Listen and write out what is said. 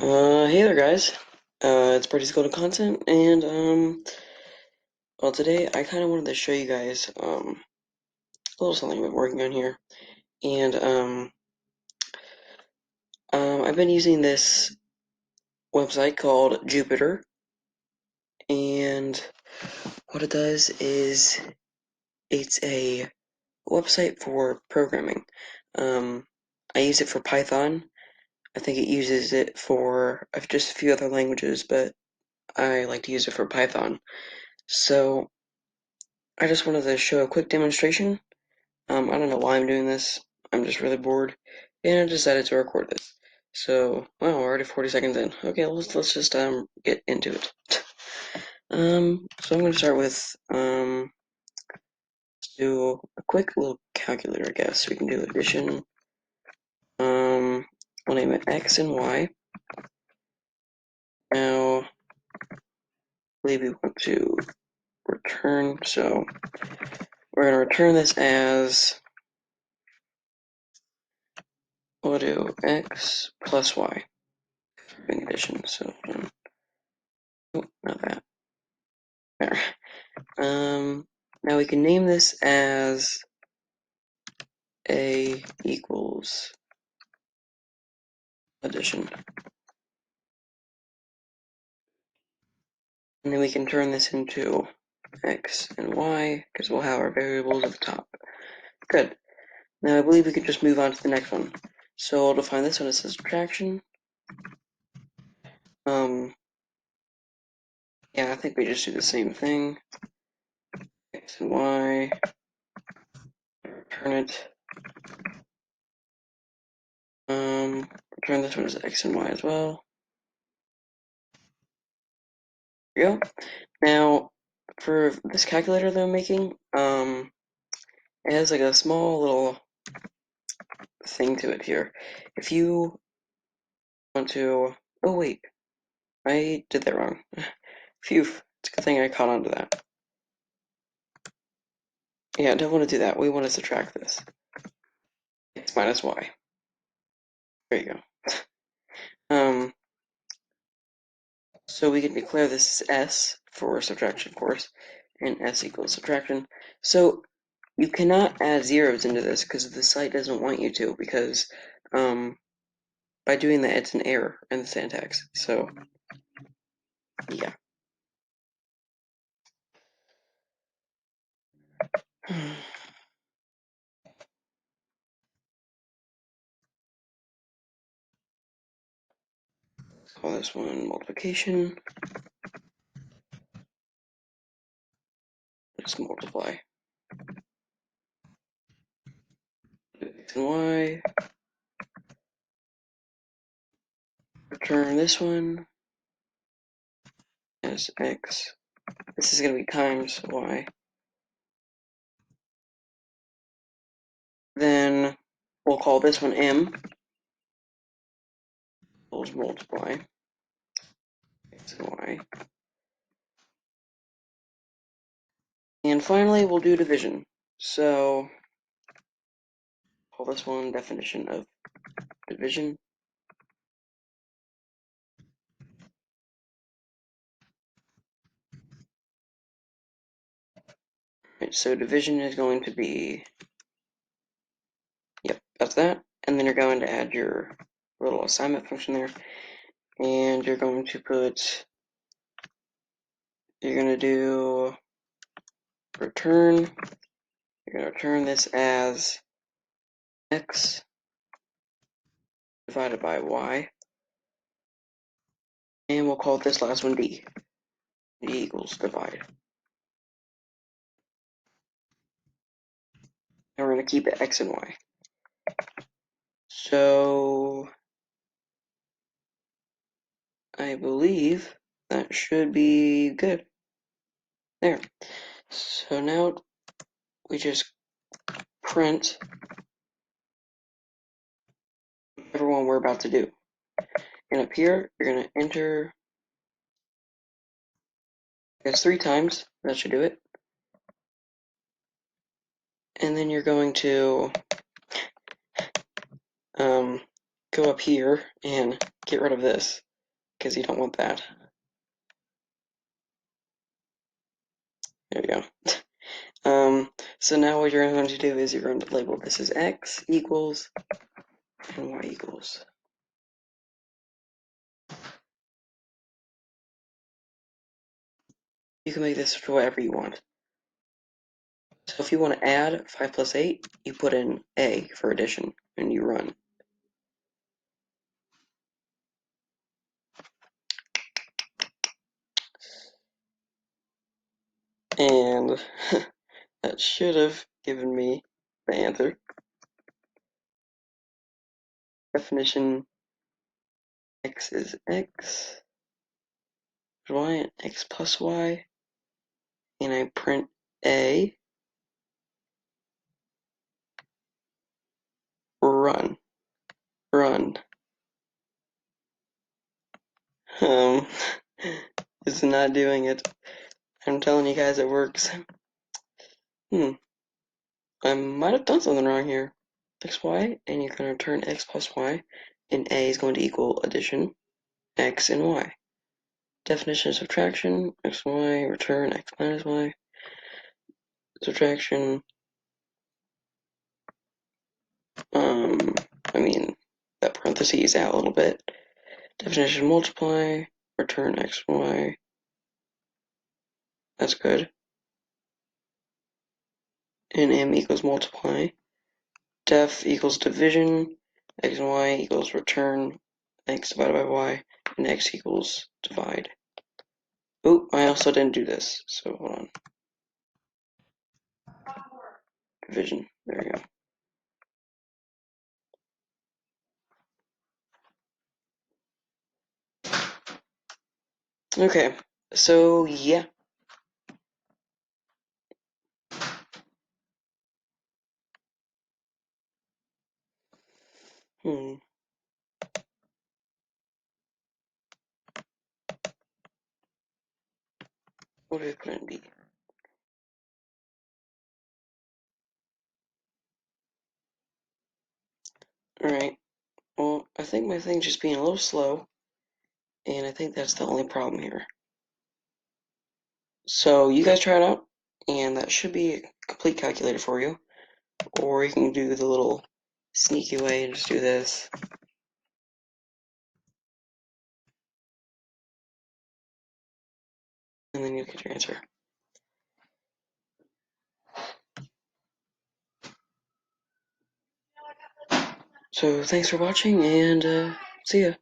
Hey there, guys. It's Brady'sGoldenContent, and well, today I kind of wanted to show you guys a little something I've been working on here, and I've been using this website called Jupyter, and what it does is it's a website for programming. I use it for Python. I think it uses it for just a few other languages, but I like to use it for Python. So I just wanted to show a quick demonstration. I don't know why I'm doing this. I'm just really bored, and I decided to record this. So, wow, we're already 40 seconds in. Okay, let's just get into it. So I'm gonna start with let's do a quick little calculator, I guess. We can do addition. We'll name it X and Y. Now, I believe we want to return, so we're gonna return this as we'll do X plus Y. Doing addition, so oh, not that. There. Now we can name this as A equals addition. And then we can turn this into X and Y, because we'll have our variables at the top. Good. Now I believe we could just move on to the next one. So I'll define this one as a subtraction. Yeah, I think we just do the same thing. X and Y, return it. Return this one as X and Y as well. There we go. Now, for this calculator that I'm making, it has like a small little thing to it here. If you want to, oh wait, I did that wrong. Phew, it's a good thing I caught on to that. Yeah, I don't want to do that. We want to subtract this. X minus Y. There you go. So we can declare this as S for subtraction, of course, and S equals subtraction. So you cannot add zeros into this because the site doesn't want you to, because by doing that, it's an error in the syntax. So yeah. Call this one multiplication. Let's multiply X and Y. Return this one as X. This is going to be times Y. Then we'll call this one M. We'll multiply X and Y. And finally, we'll do division. So call this one definition of division. Right, so division is going to be, yep, that's that. And then you're going to add your little assignment function there. And you're going to you're going to do return. You're going to return this as X divided by Y. And we'll call this last one D. D equals divide. And we're going to keep it X and Y. So I believe that should be good. There. So now we just print whatever one we're about to do. And up here, you're going to enter, I guess 3 times. That should do it. And then you're going to go up here and get rid of this. because you don't want that. There you go. So now what you're going to do is you're going to label this as x equals and y equals. You can make this for whatever you want. So if you want to add 5 plus 8, you put in A for addition, and you run. And that should have given me the answer. Definition x is x, y, and x plus y, and I print A, run, run. Um, it's not doing it. I'm telling you guys it works. I might have done something wrong here. X, y, and you're going to return x plus y, and A is going to equal addition, x and y. Definition of subtraction, x, y, return x minus y. Subtraction, I mean, that parentheses out a little bit. Definition multiply, return x, y. That's good. And m equals multiply. Def equals division, x and y equals return, x divided by y, and x equals divide. Oh, I also didn't do this, so hold on. Division, there we go. Okay, so yeah. What do we put in B? Alright, well, I think my thing's just being a little slow, and I think that's the only problem here. So you guys try it out, and that should be a complete calculator for you. Or you can do the little sneaky way and just do this. And then you get your answer. So thanks for watching, and see ya.